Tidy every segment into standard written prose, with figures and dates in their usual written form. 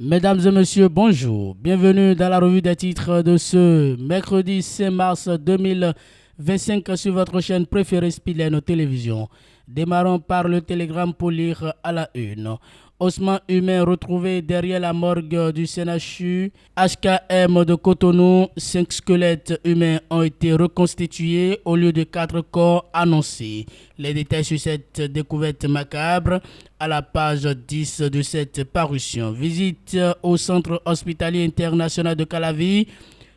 Mesdames et messieurs, bonjour. Bienvenue dans la revue des titres de ce mercredi 5 mars 2025 sur votre chaîne préférée Spilène Télévision. Démarrons par le télégramme pour lire à la une. Ossements humains retrouvés derrière la morgue du CNHU. HKM de Cotonou, 5 squelettes humains ont été reconstitués au lieu de 4 corps annoncés. Les détails sur cette découverte macabre à la page 10 de cette parution. Visite au centre hospitalier international de Calavi.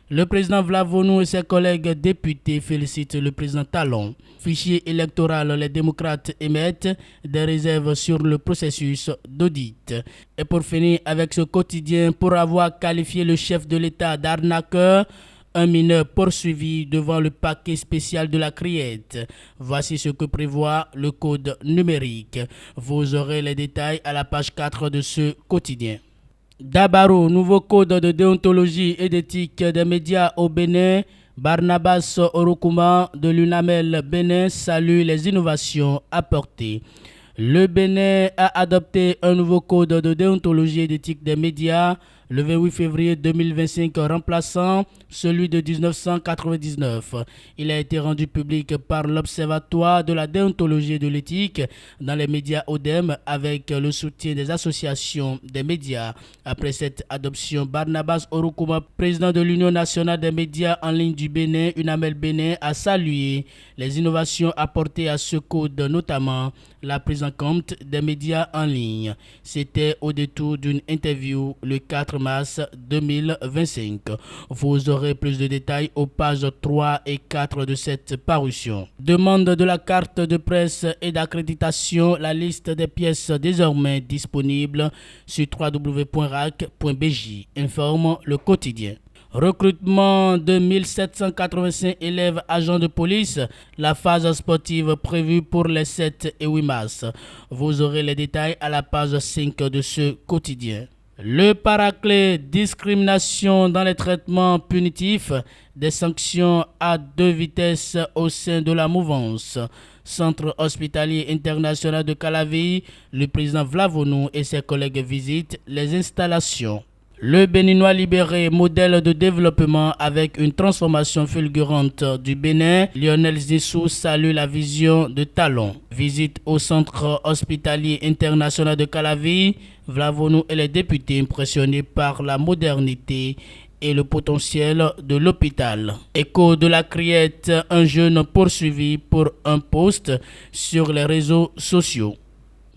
Le président Vlavonou et ses collègues députés félicitent le président Talon. Fichier électoral, les démocrates émettent des réserves sur le processus d'audit. Et pour finir avec ce quotidien, pour avoir qualifié le chef de l'État d'arnaqueur, un mineur poursuivi devant le parquet spécial de la Criette. Voici ce que prévoit le code numérique. Vous aurez les détails à la page 4 de ce quotidien. Dabaro, nouveau code de déontologie et d'éthique des médias au Bénin. Barnabas Orokuma de l'UNAMEL Bénin salue les innovations apportées. Le Bénin a adopté un nouveau code de déontologie et d'éthique des médias le 28 février 2025 remplaçant celui de 1999. Il a été rendu public par l'Observatoire de la déontologie et de l'éthique dans les médias ODEM avec le soutien des associations des médias. Après cette adoption, Barnabas Orokuma, président de l'Union nationale des médias en ligne du Bénin, UNAMEL Bénin, a salué les innovations apportées à ce code, notamment la prise en compte des médias en ligne. C'était au détour d'une interview le 4 mars 2025. Vous aurez plus de détails aux pages 3 et 4 de cette parution. Demande de la carte de presse et d'accréditation, la liste des pièces désormais disponible sur www.rac.bj, informe le quotidien. Recrutement de 1785 élèves agents de police, la phase sportive prévue pour les 7 et 8 mars. Vous aurez les détails à la page 5 de ce quotidien. Le paraclet, discrimination dans les traitements punitifs, des sanctions à 2 vitesses au sein de la mouvance. Centre hospitalier international de Calavi, le président Vlavonou et ses collègues visitent les installations. Le Béninois libéré, modèle de développement avec une transformation fulgurante du Bénin, Lionel Zissou salue la vision de Talon. Visite au centre hospitalier international de Calavi, Vlavonou et les députés impressionnés par la modernité et le potentiel de l'hôpital. Écho de la Criette, un jeune poursuivi pour un post sur les réseaux sociaux.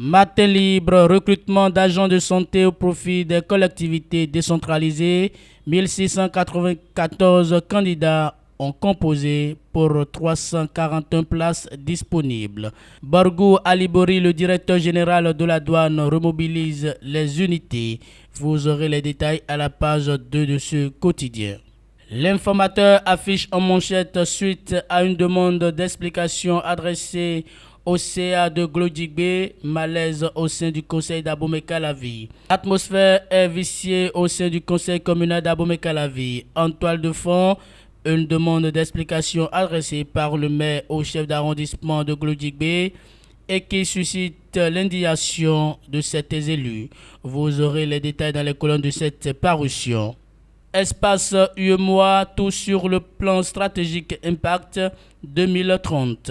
Matin libre, recrutement d'agents de santé au profit des collectivités décentralisées. 1694 candidats ont composé pour 341 places disponibles. Borgou Alibori, le directeur général de la douane, remobilise les unités. Vous aurez les détails à la page 2 de ce quotidien. L'informateur affiche en manchette suite à une demande d'explication adressée au CA de Glodjigbe, malaise au sein du conseil d'Abomey-Calavi. L'atmosphère est viciée au sein du conseil communal d'Abomey-Calavi. En toile de fond, une demande d'explication adressée par le maire au chef d'arrondissement de Glodjigbe et qui suscite l'indignation de certains élus. Vous aurez les détails dans les colonnes de cette parution. Espace UEMOA, tout sur le plan stratégique Impact 2030.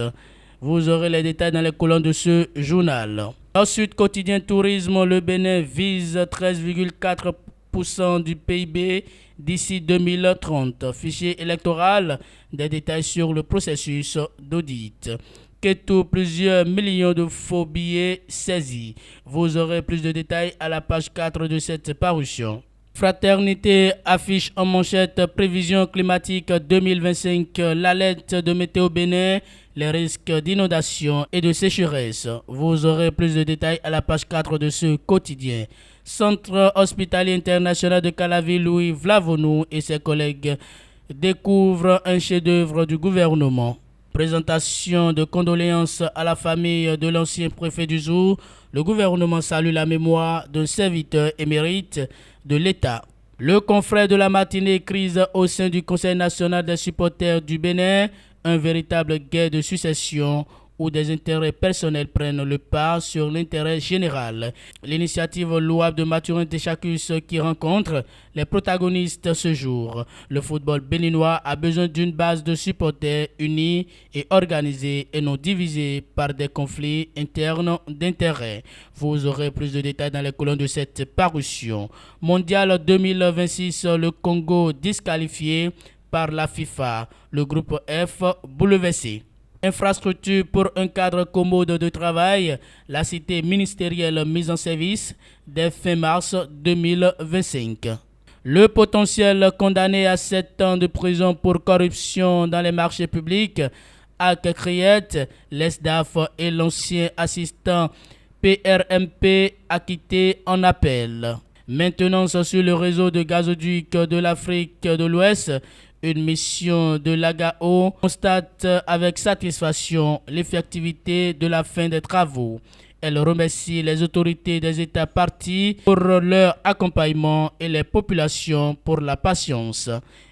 Vous aurez les détails dans les colonnes de ce journal. Ensuite, quotidien tourisme, le Bénin vise 13,4% du PIB d'ici 2030. Fichier électoral, des détails sur le processus d'audit. Ketou, plusieurs millions de faux billets saisis. Vous aurez plus de détails à la page 4 de cette parution. Fraternité affiche en manchette prévision climatique 2025, l'alerte de Météo Bénin, les risques d'inondation et de sécheresse. Vous aurez plus de détails à la page 4 de ce quotidien. Centre hospitalier international de Calavi, Louis Vlavonou et ses collègues découvrent un chef-d'œuvre du gouvernement. Présentation de condoléances à la famille de l'ancien préfet du Zou. Le gouvernement salue la mémoire d'un serviteur émérite de l'État. Le confrère de la matinée, crise au sein du Conseil national des supporters du Bénin, un véritable guerre de succession où des intérêts personnels prennent le pas sur l'intérêt général. L'initiative louable de Mathurin Téchacus qui rencontre les protagonistes ce jour. Le football béninois a besoin d'une base de supporters unis et organisés et non divisés par des conflits internes d'intérêts. Vous aurez plus de détails dans les colonnes de cette parution. Mondial 2026, le Congo disqualifié par la FIFA. Le groupe F bouleversé. Infrastructure pour un cadre commode de travail, la cité ministérielle mise en service dès fin mars 2025. Le potentiel condamné à 7 ans de prison pour corruption dans les marchés publics, Ak Kriet, l'ESDAF et l'ancien assistant PRMP acquitté en appel. Maintenance sur le réseau de gazoduc de l'Afrique de l'Ouest. Une mission de l'AGAO constate avec satisfaction l'effectivité de la fin des travaux. Elle remercie les autorités des États partis pour leur accompagnement et les populations pour la patience.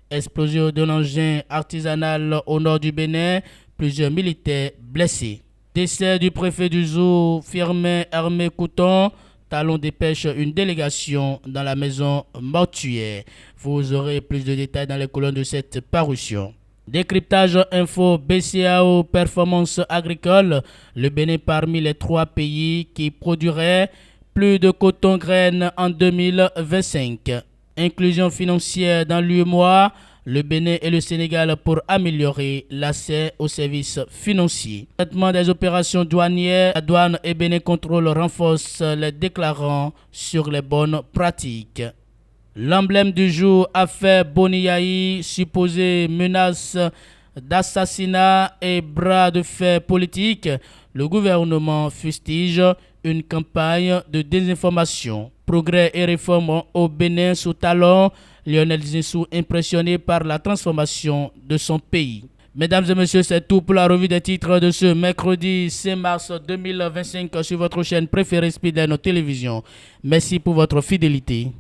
Explosion d'un engin artisanal au nord du Bénin, plusieurs militaires blessés. Décès du préfet du zoo, Firmin Hermé Couton. Talon dépêche une délégation dans la maison mortuaire. Vous aurez plus de détails dans les colonnes de cette parution. Décryptage info BCAO performance agricole. Le Bénin parmi les 3 pays qui produiraient plus de coton graines en 2025. Inclusion financière dans l'UEMOA. Le Bénin et le Sénégal pour améliorer l'accès aux services financiers. Traitement des opérations douanières, la douane et Bénin Contrôle renforcent les déclarants sur les bonnes pratiques. L'emblème du jour, affaire Boniaï, supposée menace d'assassinat et bras de fer politique. Le gouvernement fustige une campagne de désinformation. Progrès et réformes au Bénin sous talon. Lionel Zinsou impressionné par la transformation de son pays. Mesdames et messieurs, c'est tout pour la revue des titres de ce mercredi 5 mars 2025 sur votre chaîne préférée Speedline Télévision. Merci pour votre fidélité.